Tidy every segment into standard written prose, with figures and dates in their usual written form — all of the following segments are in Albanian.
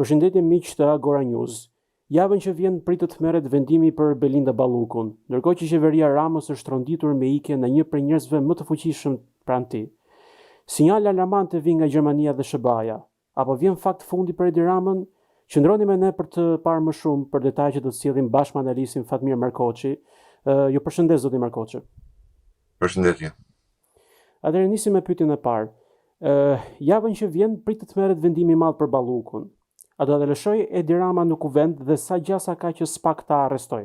Përshëndetje miq të Agora News. Javën që vjen pritet të merret vendimi për Belinda Ballukun, ndërkohë që qeveria Ramës është tronditur me ikje në një prej njerëzve më të fuqishëm pranë tij. Sinjale alarmante vijnë nga Gjermania dhe SBA-ja, apo vjen fakt fundi për Edi Ramën? Qëndroni me ne për të parë më shumë për detajet që do të sjellim bashkë me analistin Fatmir Markoçi. Ju përshëndes zoti Markoçi. Përshëndetje. Atëherë nisim me pyetjen e parë. Javën që vjen pritet të merret vendimi i madh për Ballukun. A do të lëshoj Edi Rama në kuvent dhe sa gjasa ka që SPAK ta arrestoj?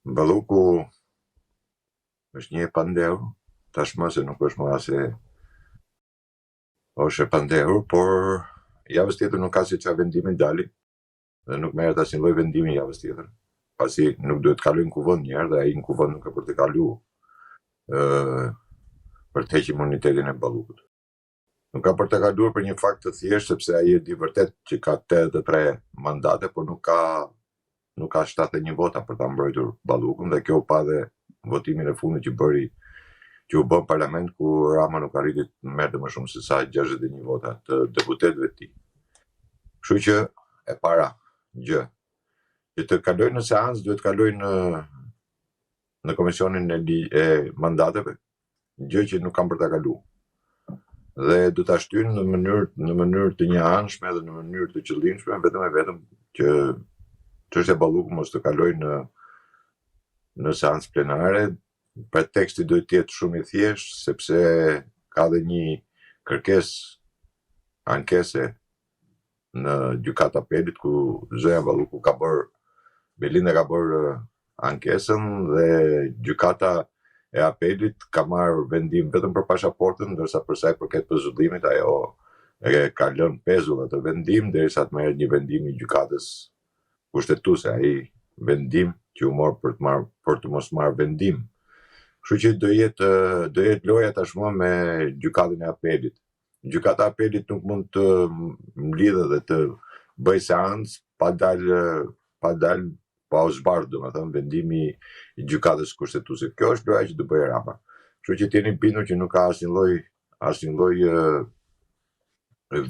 Balluku është një pandehur, tashmë se nuk është më ase është e pandehur, por javës tjetër nuk ka si çfarë vendimi dali dhe nuk merret asnjë lloj vendimi javës tjetër, pasi nuk duhet të kalojnë në kuvent një herë dhe ai në kuvent nuk ka për të kaluar për të hequr imunitetin e Ballukut. Nuk ka për të kaluar për një fakt të thjeshtë, sepse ai e di vërtet që ka 83 mandate, por nuk ka 71 vota për ta mbrojtur Ballukun, dhe kjo pa dhe votimin e fundit që u bën parlament, ku Rama nuk arriti të merrte më shumë se sa 61 vota të deputetëve të tij. Kështu që e para gjë që të kalojnë në seancë duhet të kalojnë në komisionin e mandateve, gjë që nuk kanë për ta kaluar. Dhe do ta shtyjnë në mënyrë të njëanshme dhe në mënyrë të qëllimshme, vetëm që çështja e Ballukut mos të kalojë në seancë plenare. Preteksti duhet të jetë shumë i thjeshtë, sepse ka dhe një kërkesë ankese në gjykatë apelit, ku zonja Balluku Belinda ka bërë ankesën dhe gjykata e apelit ka marrë vendim vetëm për pasaportën, ndërsa për sa i përket pezullimit ajo e ka lënë pezull atë vendim derisa të merret një vendim i gjykatës kushtetuese, ai vendim që u mor për të mos marrë vendim. Kështu që do jetë loja tashmë me gjykatën e apelit. Gjykata e apelit nuk mund të mlidhe dhe të bëj seancë pa u zbardhur, domethënë vendimi i gjykatës kushtetuese. Kjo është loja që do bëjë Rama. Kështu që jeni bindur që nuk ka asnjë lloj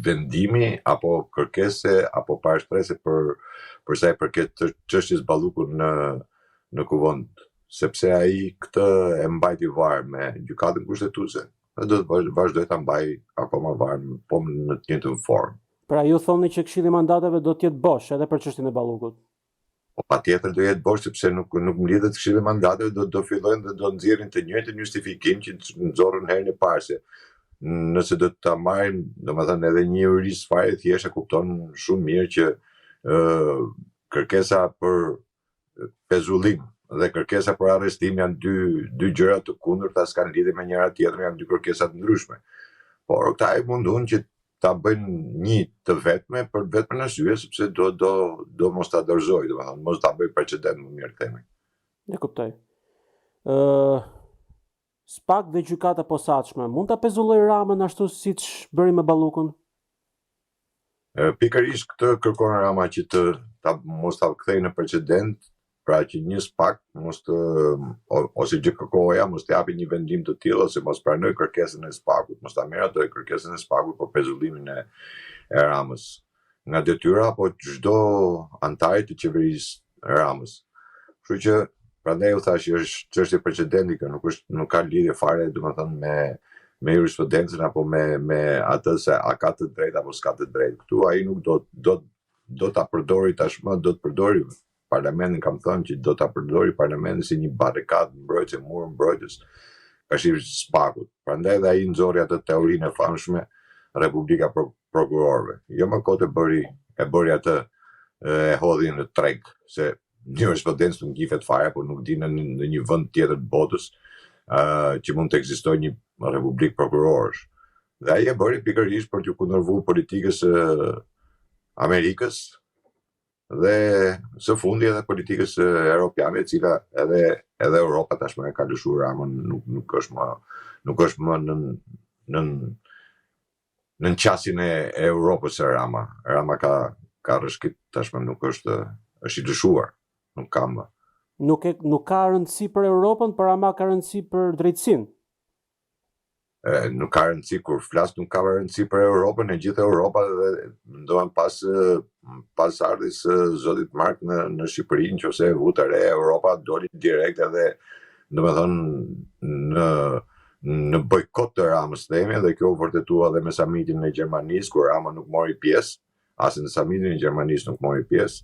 vendimi apo kërkese apo parashtrese për sa i përket çështjes Ballukut në kuvent, sepse ai këtë e mbajti varë me gjykatën kushtetuese dhe do të vazhdoj ta mbaj akoma varë, po në të njëjtën formë. Pra ju thoni që Këshilli i Mandateve do të jetë bosh edhe për çështjen e Ballukut? Po patjetër do jetë bosh, sepse nuk mlidhet Këshilli i Mandateve, do fillojnë dhe do nxjerrin të njëjtën justifikim që nxorrën herën e parë, se nëse do ta marrin, domethënë edhe një jurist fare thjesht e kupton shumë mirë që kërkesa për pezullim dhe kërkesa për arrestim janë dy gjëra të kundërta, s'kan lidhje me njëra tjetrën, janë dy kërkesa të ndryshme. Por këta e mundun që ta bëjnë një të vetme për vetëm arsye, sepse do mos ta dorëzoj, domethënë mos ta bëj precedent, më mirë themi. E kuptoj. SPAK dhe gjykata posaçme mund ta pezulloj Ramën ashtu siç bëri me Ballukun? Pikërisht këtë kërkon Rama, që mos ta kthejë në precedent, pra që një SPAK ose GKK-ja mos të japi një vendim të tillë, ose mos pranoj kërkesën e SPAK-ut, mos ta meratoj kërkesën e SPAK-ut për pezullimin e Ramës nga detyra apo çdo antar të qeverisë Ramës. Kështu që prandaj u thash që është çështje precedenti, që nuk ka lidhje fare, domethënë me jurisprudencën apo me atë se a ka të drejtë apo s'ka të drejtë. Këtu ai nuk do ta përdori tashmë, do të përdori parlamentin, kam thënë që do ta përdori parlamentin si një barrikadë mbrojtëse, mur mbrojtës, kështu SPAK-ut. Prandaj dhe ai nxorri atë teorinë e famshme Republika Prokurorëve. Jo më kot e bëri atë e hodhi në treg, se një jurisprudencë nuk gjifet fare, por nuk di në një vend tjetër të botës që mund të ekzistojë një Republikë Prokurorësh. Dhe ai e bëri pikërisht për të kundërvulur politikës Amerikës dhe së fundi edhe politikës europiane, e cila edhe Europa tashmë e ka lëshuar Ramën, nuk është më në qasjen e Europës së Rama. Rama ka rrëshqit tashmë, nuk është i lëshuar, nuk ka më. Nuk ka rëndësi për Europën, por ama ka rëndësi për drejtësinë. nuk ka rëndësi kur flas, nuk ka rëndësi për Europën, e gjithë Europa dhe ndohen pas ardhjes së zotit Mark në Shqipëri, nëse u të re Europa doli direkt edhe domethënë në bojkot të Ramës themi, dhe kjo u vërtetua edhe me samitin e Gjermanisë, kur Rama nuk mori pjesë, as në samitin e Gjermanisë nuk mori pjesë.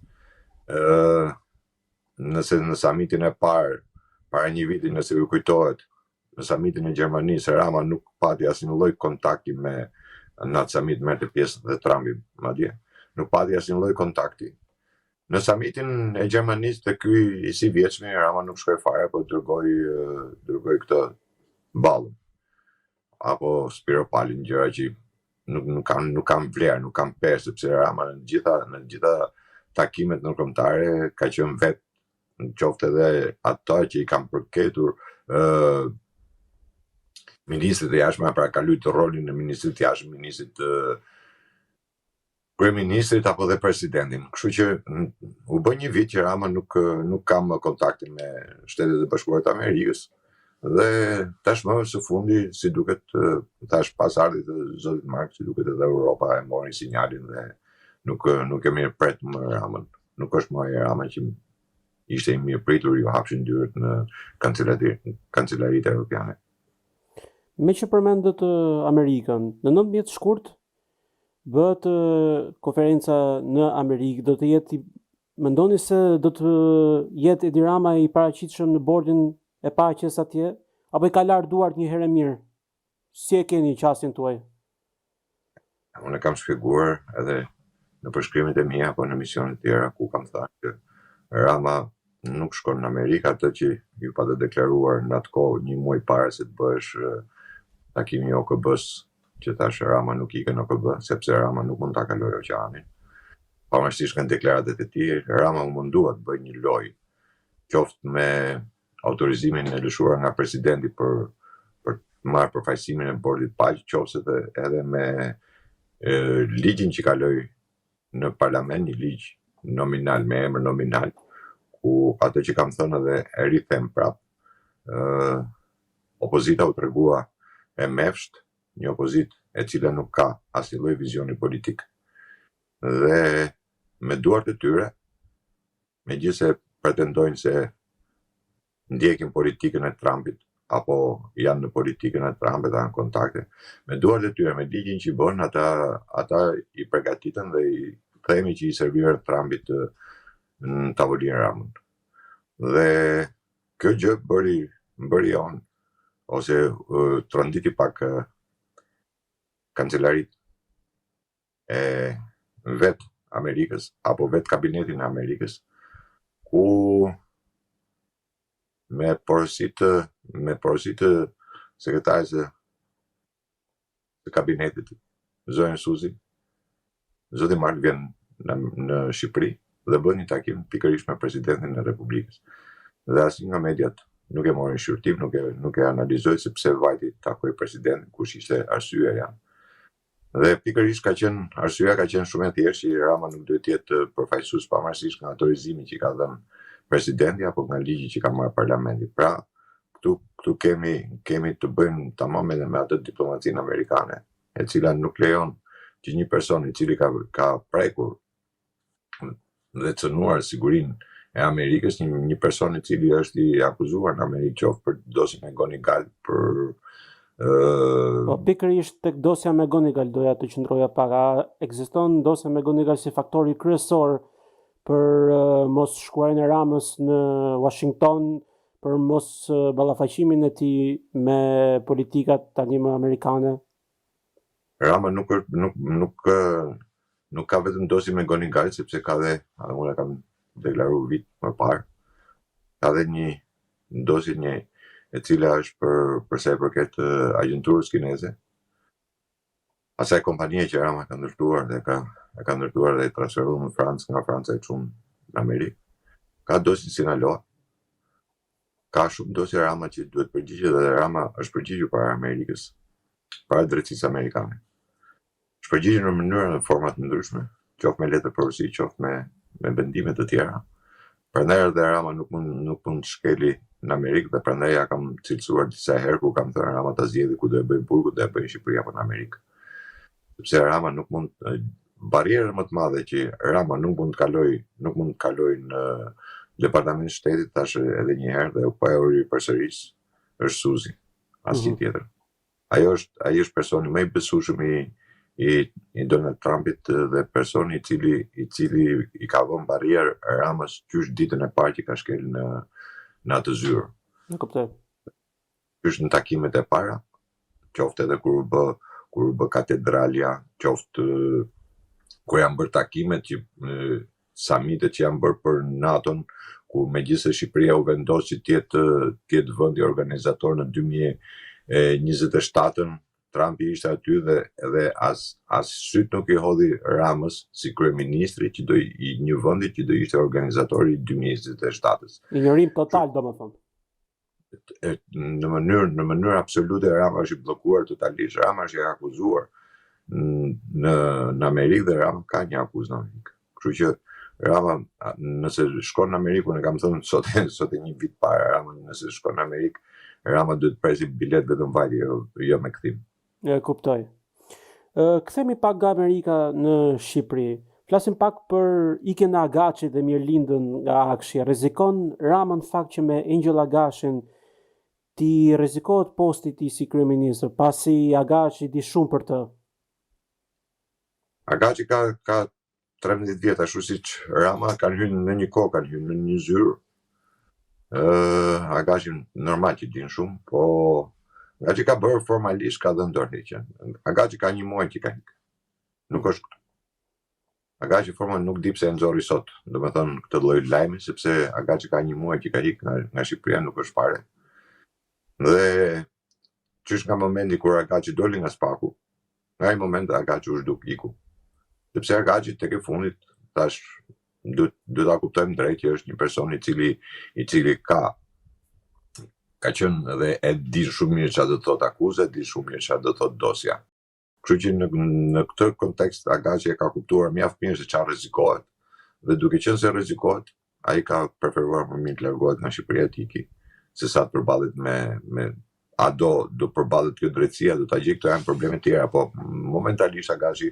Nëse në samitin e parë, para një viti, nëse ju kujtohet, në samitin e Gjermanisë, Rama nuk pati asnjë lloj kontakti me në atë samit merrte pjesë dhe Trumpi madje. Nuk pati asnjë lloj kontakti. Në samitin e Gjermanisë të ky i si vjeçmi, Rama nuk shkoi fare, po dërgoi këtë ballën. Apo Spiro Palin, gjëra që nuk kanë vlerë, nuk kanë pesë, sepse Rama në gjitha takimet ndërkombëtare ka qenë vetë, në qoftë edhe ato që i kanë përketur ministrit e jashtëm, pra ka luajtur rolin e ministrit të jashtëm, ministrit kryeministrit apo dhe presidentin. Kështu që u bë një vit që Rama nuk ka më kontakte me Shtetet e Bashkuara të Amerikës. Dhe tashmë së fundi, si duket, tash pas ardhjes të zotit Mark, si duket edhe Europa e mori sinjalin dhe nuk e mirë pret më Ramën. Nuk është më ai Rama që ishte i mirë pritur, ju hapshin dyert në kancelaritë europiane. Me që përmendët Amerikën, në 19 shkurt bëhet konferenca në Amerikë, do të jetë, mendoni se do të jetë Edi Rama i paraqitshëm në bordin e paqes atje, apo i ka larë duart një herë mirë? Si e keni qasjen tuaj? Unë kam shpjeguar edhe në përshkrimet e mia apo në misionet tjera ku kam thënë që Rama nuk shkon në Amerikë, atë që ju pa të deklaruar në atë kohë, një muaj para se të bësh takimi i OKB-s, që tash Rama nuk ikën në OKB, sepse Rama nuk mund ta kalojë oqeanin. Pavarësisht nga deklaratat e tij, Rama u mundua të bëjë një lojë, qoftë me autorizimin e lëshuar nga presidenti për të marrë përfaqësimin e bordit paq, qoftë edhe me ligjin që kaloi në parlament, një ligj nominal, me emër nominal, ku atë që kam thënë edhe e rithem prap, opozita u tregua e mefsht, një opozitë e cila nuk ka asnjë lloj vizioni politik. Dhe me duart e tyre, megjithëse pretendojnë se ndjekin politikën e Trumpit, apo janë në politikën e Trumpit, kanë kontakte, me duart e tyre, me ligjin që bën, ata i përgatiten dhe i themi që i servir Trumpit në tavolinë Ramën. Dhe kjo gjë bëri on, ose tronditi pak kancelarit e vet Amerikës, apo vet kabinetin e Amerikës, ku me porositë sekretares të kabinetit, zonën Suzi, zoti Mark vjen në Shqipëri dhe bën një takim pikërisht me presidentin e Republikës. Dhe asnjë nga mediat nuk e mori shqyrtim, nuk e analizoi sepse vajti takoi presidentin, kush ishte arsyeja janë. Dhe pikërisht arsyeja ka qenë shumë e thjeshtë që Rama nuk duhet të jetë përfaqësues pavarësisht nga autorizimi që ka dhënë presidenti apo nga ligji që ka marrë parlamenti. Pra, këtu kemi të bëjmë tamam me atë diplomacinë amerikane, e cila nuk lejon që një person i cili ka prekur dhe cënuar sigurinë e Amerikës, një person i cili është i akuzuar në Amerikë, qoftë për dosjen e Gonigal, për Po pikërisht tek dosja me Gonigal doja të qëndroja pak. A ekziston dosja me Gonigal si faktori kryesor për mos shkuarin e Ramës në Washington, për mos ballafaqimin e tij me politikat tani më amerikane? Rama nuk ka vetëm dosje me Gonigal, sepse ka dhe, unë kam deklaruar vit më parë, ka dhe një dosje e cila është për sa i përket agjenturës kineze. Asaj kompanie që Rama ka ndërtuar dhe ka ndërtuar dhe transferuar në Francë, nga Franca e çon në Amerikë. Ka dosje Sinaloa. Ka shumë dosje Rama që duhet përgjigjet, dhe Rama është përgjigjur para Amerikës, para drejtësisë amerikane. Është përgjigjur në mënyra dhe forma të ndryshme, qoftë me letër porosi, qoftë me bendime të tjera. Prandaj edhe Rama nuk mund të shkeli në Amerikë dhe prandaj ja kam cilësuar disa herë ku kam thënë Rama ta zgjedhë ku do e bëjë burgu, do e bëjë në Shqipëri apo në Amerikë. Sepse Rama nuk mund barierë më të madhe që Rama nuk mund të kaloj në Departament Shtetit tash edhe një herë dhe po e uri përsëris është Suzi, asnjë tjetër. Ai është personi më i besueshëm i Donald Trumpit dhe personi i cili i ka vënë barierë Ramës qysh ditën e parë që ka shkel në atë zyrë. Në kuptoj. Qysh në takimet e para, qoftë edhe kur u bë katedralja, qoftë kur janë bërë takimet që samitet që janë bërë për NATO-n, ku megjithëse Shqipëria u vendos që të jetë vendi organizator në 2027-ën, Trumpi ishte aty dhe as syt nuk i hodhi Ramës si kryeministri që i një vendi që do ishte organizatori i 2027-s. Ignorim total, domethënë. Në mënyrë absolute Rama është i bllokuar totalisht, Rama është i akuzuar në Amerikë dhe Rama ka një akuzë në Amerikë. Kështu që Rama, nëse shkon në Amerikë, unë kam thënë sot e një vit para, Rama nëse shkon në Amerikë, Rama duhet presi bilet vetëm vajtje, jo me kthim. E kuptoj. Kthemi pak nga Amerika në Shqipëri. Flasim pak për ikjen e Agaçit dhe Mirlindën nga Akshi. Rrezikon Rama në fakt që me Angel Agashin ti rrezikohet posti i tij si kryeministër, pasi Agashi di shumë për të. Agaçi ka 13 vjet, ashtu siç Rama kanë hyrë në një kohë, kanë hyrë në një zyrë. Agashi normal që din shumë, po Agaçi ka bërë formalisht, ka dhënë dorëheqjen. Agaçi ka një muaj që ka ikë. Nuk është këtu. Agaçi formal nuk di pse e nxorri sot, domethënë këtë lloj lajmi, sepse Agaçi ka një muaj që ka ikë nga Shqipëria, nuk është fare. Dhe qysh nga momenti kur Agaçi doli nga Spaku, nga ai moment Agaçi u zhduk iku. Sepse Agaçi tek e fundit tash duhet ta kuptojmë drejt që është një person i cili ka qenë dhe e di shumë mirë çfarë do të thotë akuza, di shumë mirë çfarë do të thotë dosja. Kështu që në këtë kontekst Agaçi e ka kuptuar mjaft mirë se çfarë rrezikohet. Dhe duke qenë se rrezikohet, ai ka preferuar më mirë të largohet nga Shqipëria të iki, se sa të përballet me a do përballet kjo drejtësia, do ta gjej, këto janë probleme tjera, po momentalisht Agaçi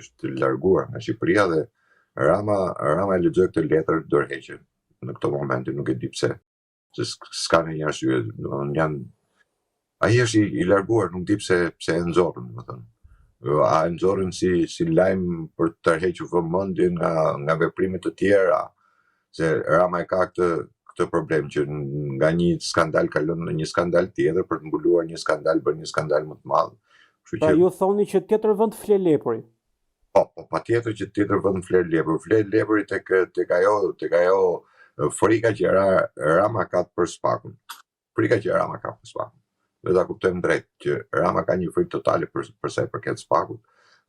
është larguar nga Shqipëria dhe Rama e lexoi këtë letër dorëheqje në këtë moment, nuk e di pse, se s'ka një arsye, ai është i larguar, nuk di pse e nxorën, domethënë. A e nxorën si lajm për të tërhequr vëmendjen nga veprimet të tjera, se Rama e ka këtë problem që nga një skandal kalon në një skandal tjetër për të mbuluar një skandal, bën një skandal më të madh. Pra ju thoni që tjetër vend fle lepuri. Po, patjetër që tjetër vend fle lepuri. Fle lepuri tek ajo frika që Rama ka për Spakun. Frika që Rama ka për Spakun. Dhe ta kuptojmë drejt që Rama ka një frikë totale për sa i përket Spakut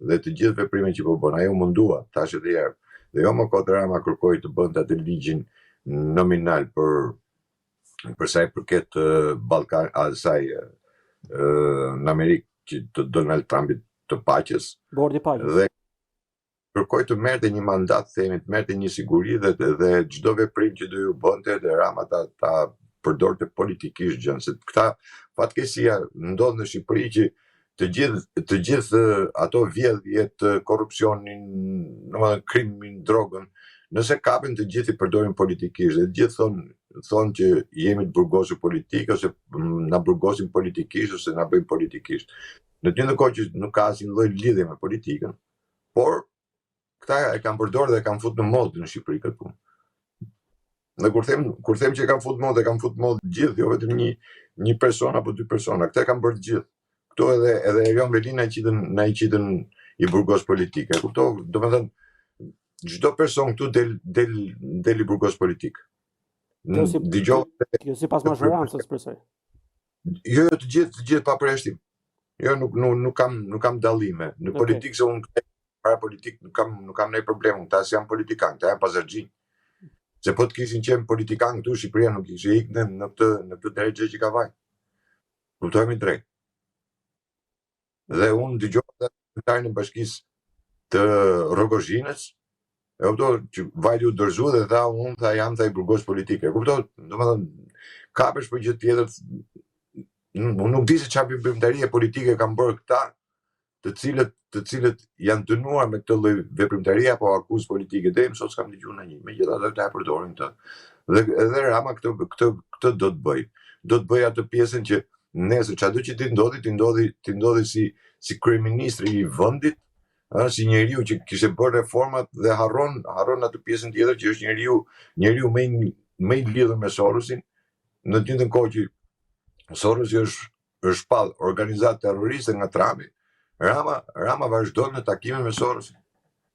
dhe të gjithë veprimet që po bën. Ajo mundua, tash edhe herë. Dhe jo më kot Rama kërkoi të bënte atë ligjin nominal për sa i përket Ballkan, asaj në Amerikë që të Donald Trumpit të paqes. Bordi paqes. Dhe kërkoi të merrte një mandat, themi, të merrte një siguri dhe çdo veprim që do ju bënte dhe Rama ta përdorte politikisht gjën, se këta fatkeqësia ndodh në Shqipëri që të gjithë ato vjedhjet, korrupsionin, domethënë krimin, drogën, nëse kapen të gjithë i përdorin politikisht dhe të gjithë thonë që jemi të burgosur politik ose na burgosin politikisht ose na bëjnë politikisht. Në të njëjtën kohë që nuk ka asnjë lloj lidhje me politikën, por këta e kanë përdorur dhe kanë futur në mod në Shqipëri këtë punë. Dhe kur them që kanë futur mod, kanë futur mod gjithë, jo vetëm një person apo dy persona, këta kanë bërë gjithë. Këto edhe Erion Velina na i qitën i burgos politik. E kuptoj, domethënë çdo person këtu del i burgos politik. Jo sipas mazhorancës përsëri. Jo, të gjithë pa përjashtim. Jo, nuk kam dallime. Në politikë se unë para politik nuk kam ndonjë problem, ta janë politikanë, ta janë pazarxhin. Se po të kishin qenë politikanë këtu Shqipëria nuk ishte ikën në këtë drejtë që ka vaj. Kuptojmë drejt. Dhe unë dëgjova të kryetarën e bashkisë të Rogozhinës E kuptoj që vajti u dorëzu dhe tha unë tha jam tha i burgos politike. E kuptoj, domethënë kapesh për gjë tjetër. Unë nuk di se çfarë veprimtarie politike kanë bërë këta, të cilët janë dënuar me këtë lloj veprimtarie apo akuzë politike. Deri më sot s'kam dëgjuar ndonjë. Megjithatë ata e përdorin këtë. Dhe edhe Rama këtë do të bëj. Do të bëj atë pjesën që nesër çado që ti ndodhi si kryeministri i vendit, si njeriu që kishte bërë reformat dhe harron atë pjesën tjetër që është njeriu më i lidhur me Sorosin, në të njëjtën kohë që Sorosi është shpall organizatë terroriste nga Trumpi. Rama vazhdon në takime me Sorosin.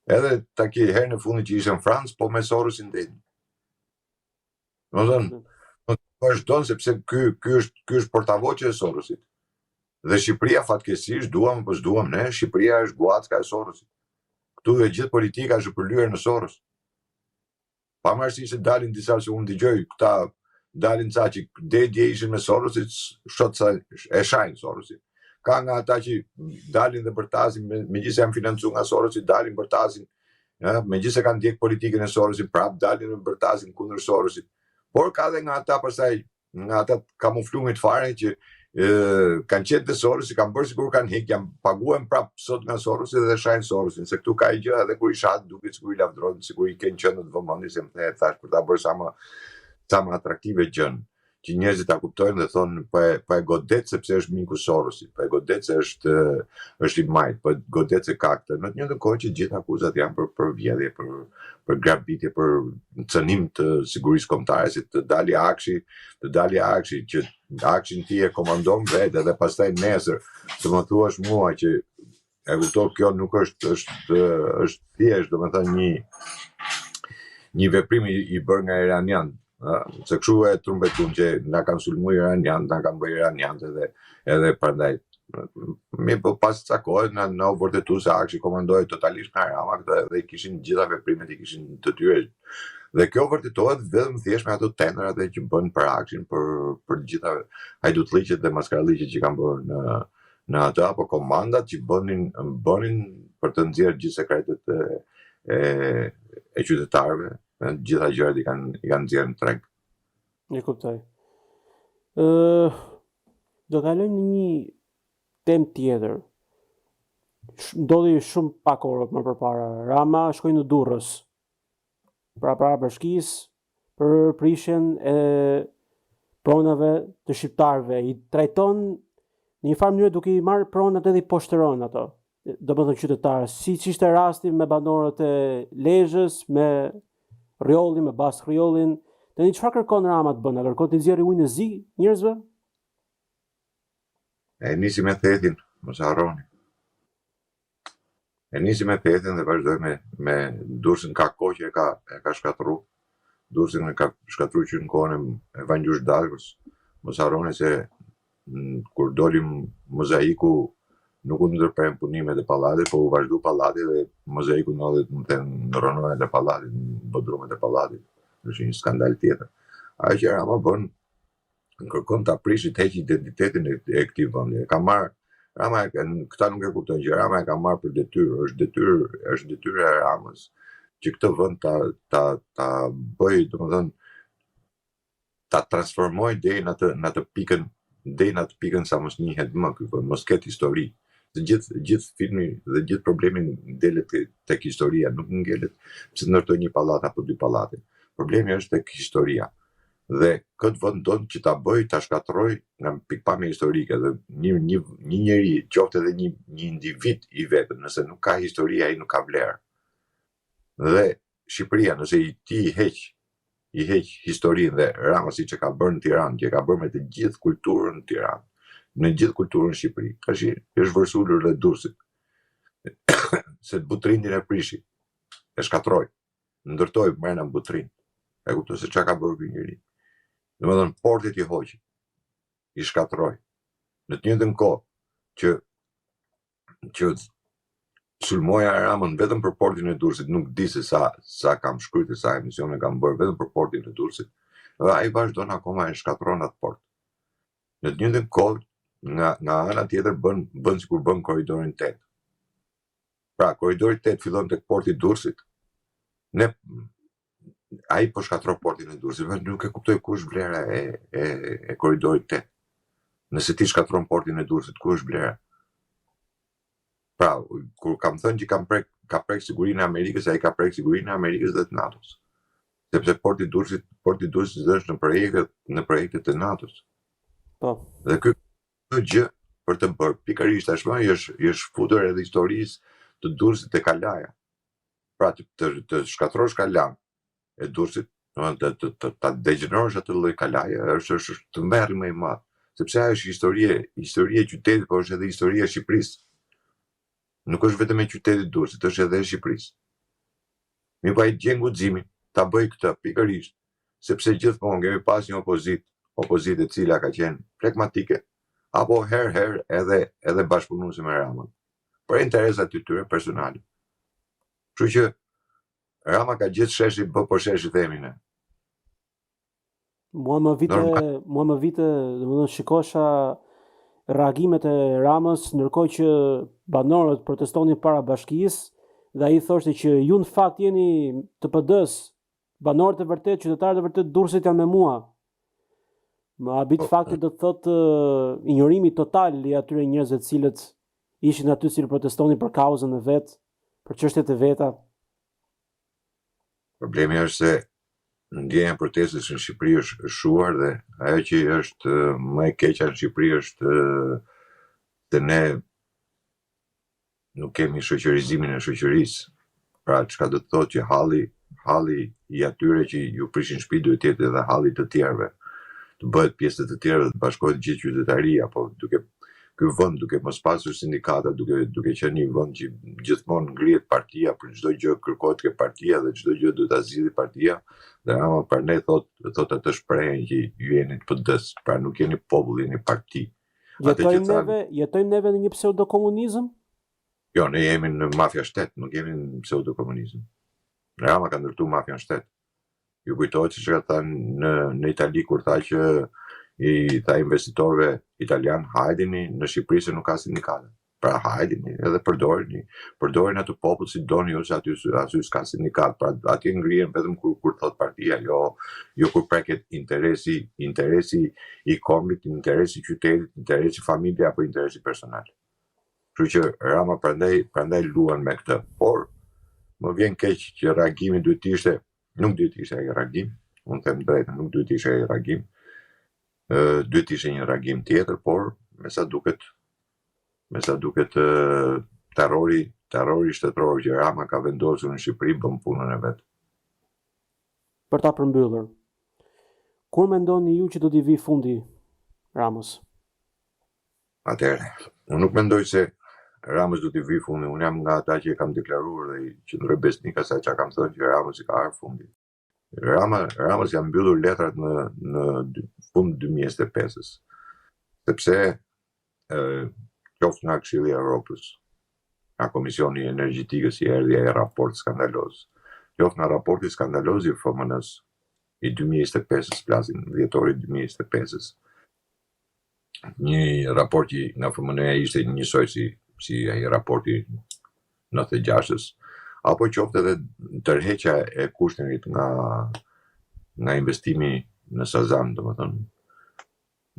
Edhe herën e fundit që ishte në Francë, po me Sorosin deti. Domethënë, vazhdon sepse ky është portavoce e Sorosit. Dhe Shqipëria fatkeqësisht, duam apo s'duam ne, Shqipëria është guacka e Sorosit. Këtu e gjithë politika është përlyer në Soros. Pavarësisht se dalin disa që unë dëgjoj, këta dalin ca që dje ishin me Sorosit, shot sa e shajnë Sorosit. Ka nga ata që dalin dhe bërtasin, megjithëse janë financuar nga Sorosi, dalin bërtasin, megjithëse kanë ndjek politikën e Sorosit, prap dalin dhe bërtasin kundër Sorosit. Por ka dhe nga ata pastaj, nga ata kamuflumit fare që kanë qenë të Sorosi, kanë bërë sikur kanë hek, janë paguajnë prap sot nga Sorosi dhe shajnë Sorosin, se këtu ka i gjë edhe kur i shat duket sikur i lavdron, sikur i kanë qenë të vëmendje, se më thash për ta bërë sa më atraktive gjën, që njerëzit ta kuptojnë dhe thonë po e godet sepse është miku Sorosit, po e godet se është i majt, po e godet se ka këtë. Në të njëjtën kohë që gjithë akuzat janë për vjedhje, për grabitje, për cënim të sigurisë kombëtare, si të dali Akshi që Akshin ti e komandon vetë dhe pastaj nesër të më thuash mua që e kuptoj kjo nuk është thjesht, domethënë një veprim i bërë nga iranian. Se kështu e trumbetun që na kanë sulmuar iranian, na kanë bërë iranian edhe prandaj po pas ca kohë na u vërtetu se Akshi komandoi totalisht nga Rama këtë edhe i kishin gjitha veprimet i kishin të tyre. Dhe kjo vërtetohet vetëm thjesht me ato tendrat që bën për Akshin, për gjitha hajdutliqet dhe maskaralliqet që kanë bërë në ato apo komandat që bënin për të nxjerrë gjithë sekretet e qytetarëve. Gjitha gjërat i kanë nxjerrë në treg. E kuptoj. Do kalojmë në një temë tjetër. Ndodhi shumë pak orë më përpara. Rama shkoi në Durrës. Para bashkisë për prishjen e pronave të shqiptarëve. I trajton në një farë mënyrë duke i marrë pronat edhe i poshtëron ato. Domethënë qytetarë, siç ishte rasti me banorët e Lezhës, me Rjollin, me Bas Rjollin. Tani çfarë kërkon Rama të bëna? Kërkon të nxjerrë ujin e zi njerëzve? E nisi me thethin, mos harroni. E nisi me thethin dhe vazhdoi me Durrësin, ka kohë që e ka shkatruar. Durrësin e ka shkatruar që në kohën e Vangjush Dalgës. Mos harroni se kur dolim Mozaiku nuk u ndërprerën punimet e pallatit, po u vazhdu pallati dhe Mozaiku ndodhet në rronohet e pallatit, në bodrumet e pallatit. Është një skandal tjetër. Ajo që Rama bën, kërkon ta prishë të heqë identitetin e këtij vendi. Ka marrë Rama, këta nuk e kuptojnë që Rama e ka marrë për detyrë, është detyrë e Ramës që këtë vend ta bëj, domethënë ta transformoj deri në atë pikën sa mos njihet më ky vend, mos ketë histori. Gjithë filmi dhe gjithë problemi ndelet tek historia, nuk ngelet pse ndërtoj një pallat apo dy pallate. Problemi është tek historia. Dhe këtë vend don që ta bëj, ta shkatroj nga pikpamja historike dhe një njeri, qoftë edhe një individ i vetëm, nëse nuk ka histori, ai nuk ka vlerë. Dhe Shqipëria, nëse ti i heq historinë dhe Rama siç e ka bërë në Tiranë, që e ka bërë me të gjithë kulturën në Tiranë, në gjithë kulturën në Shqipëri, është vërsulur dhe Durrësit. Se të Butrindin e prishi, e shkatroj, ndërtoj brenda Butrin. E kuptoj se çka ka bërë ky njeri. Domethënë portit i hoqi, i shkatroi. Në të njëjtën kohë që sulmoja Ramën vetëm për portin e Durrësit, nuk di se sa kam shkruar, sa emisione kam bërë vetëm për portin e Durrësit. Dhe ai vazhdon akoma e shkatron atë port. Në të njëjtën kohë, nga ana tjetër bën sikur bën korridorin 8. Pra, korridori 8 fillon tek porti i Durrësit Ne ai po shkatron portin e Durrësit, nuk e kuptoj ku është vlera e korridorit 8. Nëse ti shkatron portin e Durrësit, ku është vlera? Pra, kur kam thënë që ka prek sigurinë e Amerikës, ai ka prek sigurinë e Amerikës dhe të NATO-s. Sepse porti i Durrësit është në projektet e NATO-s. Po. Dhe këtë gjë për të bërë pikërisht tashmë është futur edhe historisë të Durrësit e Kalaja. Pra të shkatrosh Kalan e Durrësit, ta degenerosh atë lloj Kalaje është të merri më i madh, sepse ajo është histori e qytetit, por është edhe historia e Shqipërisë. Nuk është vetëm e qytetit Durrësit, është edhe e Shqipërisë. Mi pa i gjen guximin ta bëj këtë pikërisht, sepse gjithmonë kemi pas një opozitë e cila ka qenë pragmatike, apo herë edhe bashkëpunuese me Ramën, për interesat e tyre personale. Kështu që Rama ka gjithë sheshi bë po sheshi themin e. Mua më vite, domethënë shikosha reagimet e Ramës, ndërkohë që banorët protestonin para bashkisë dhe ai thoshte që ju në fakt jeni të PD-s, banorët e vërtet, qytetarët e vërtet Durrësit janë me mua. Më habit fakti do të thotë injorimi total i atyre njerëzve të cilët ishin aty si protestonin për kauzën e vet, për çështjet e veta. Problemi është se ndjenja e protestës në Shqipëri është shuar dhe ajo që është më e keqja në Shqipëri është se ne nuk kemi shoqërizimin e shoqërisë. Pra çka do të thotë që halli i atyre që ju prishin shtëpi duhet të jetë edhe halli të tjerëve, të bëhet pjesë të tjerëve, të bashkohet gjithë qytetaria, apo ky vend duke mos pasur sindikata, duke qenë një vend që gjithmonë ngrihet partia, për çdo gjë kërkohet ke partia dhe çdo gjë duhet ta zgjidhë partia, dhe Rama prandaj thotë atë shprehjen që ju jeni të PD-s, pra nuk jeni popull, jeni parti. Jetojmë neve në një pseudokomunizëm? Jo, ne jemi në mafia shtet, nuk jemi në pseudokomunizëm. Rama ka ndërtuar mafian shtet. Ju kujtohet se ka thënë në Itali kur tha që i tha investitorëve italian, hajdini në Shqipëri se nuk ka sindikate. Pra hajdini edhe përdorin atë popull si doni ju se aty s'ka sindikat. Pra atje ngrihen vetëm kur thot partia, jo kur preket interesi i kombit, interesi i qytetit, interesi i familjes apo interesi personal. Kështu që Rama prandaj luan me këtë. Por më vjen keq që reagimi nuk duhet të ishte ai reagim. Unë them drejtën, nuk duhet të ishte ai reagim. Duhet të ishte një reagim tjetër, por me sa duket terrori shtetëror që Rama ka vendosur në Shqipëri bën punën e vet. Për ta përmbyllur, kur mendoni ju që do t'i vi fundi Ramës? Atëherë, unë nuk mendoj se Ramës do t'i vi fundi. Unë jam nga ata që e kam deklaruar dhe që ndroj besnik asaj që kam thënë që Ramës i ka ardhur fundi. Ramës janë mbyllur letrat në fund 2025-s, sepse qoftë nga Këshilli i Evropës, nga Komisioni Energjetikës i erdhi ai raport skandaloz, qoftë nga raporti skandaloz i FMN-s i 2025-s, flasim dhjetori 2025-s. Një raport që nga FMN-ja ishte njësoj si ai raporti 96-s, apo qoftë edhe tërheqja e kushtenit nga investimi në Sazan, domethënë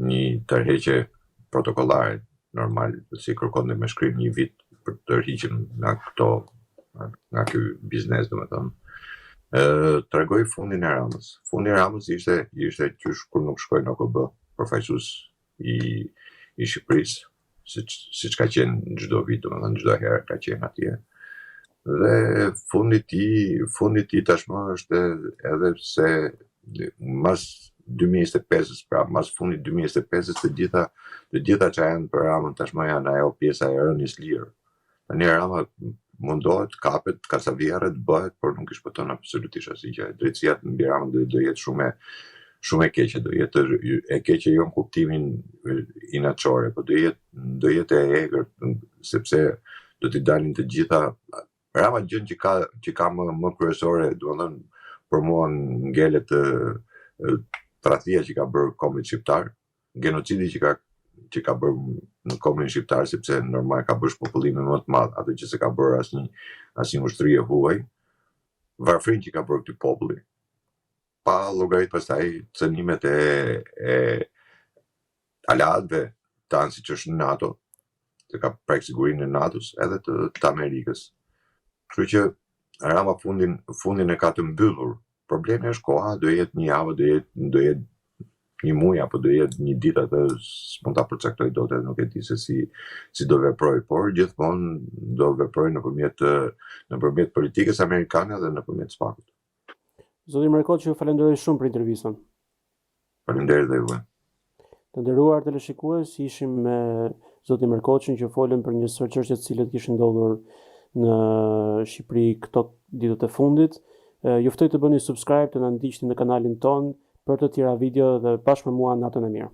një tërheqje protokollare normal, si kërkonte me shkrim një vit për të tërhiqur nga ky biznes, domethënë. Tregoi fundin e Ramës. Fundi i Ramës ishte qysh kur nuk shkoi në OKB, përfaqësues i Shqipërisë, siç ka qenë çdo vit, domethënë çdo herë ka qenë atje. Dhe fundi i tij tashmë është edhe se mas 2025-s, pra mas fundit 2025-s të gjitha që janë për Ramën tashmë janë ajo pjesa e rënies lirë. Tani Rama mundohet, kapet, kacavjerët, bëhet, por nuk i shpëton absolutisht asgjë. Drejtësia mbi Ramën do jetë shumë e keqe, do jetë e keqe jo në kuptimin inaçore, por do jetë e egër, sepse do t'i dalin të gjitha. Rama gjën që ka më kryesore, domethënë për mua ngelet tradhtia që ka bërë kombit shqiptar, genocidi që ka bërë në kombin shqiptar, sepse normal ka bërë popullimin më të madh, atë që se ka bërë asnjë ushtri e huaj. varfrin që ka bërë ky populli, pa llogarit pastaj cënimet e aleatëve tanë siç është në NATO, që ka prek sigurinë e NATO-s edhe të Amerikës. Kështu që Rama fundin e ka të mbyllur. Problemi është koha, do jetë një javë, do jetë një muaj apo do jetë një ditë, atë s'mund ta përcaktoj dot, nuk e di se si do veproj, por gjithmonë do veproj nëpërmjet politikës amerikane dhe nëpërmjet SPAK-ut. Zoti Mrekoçi, ju falenderoj shumë për intervistën. Faleminderit dhe juve. Të nderuar teleshikues, ishim me zotin Mrekoçin që folën për një sër çështje të cilët kishin ndodhur në Shqipëri këto ditët e fundit. Ju ftoj të bëni subscribe, të na ndiqni në kanalin ton për të tjera video dhe bashkë me mua natën e mirë.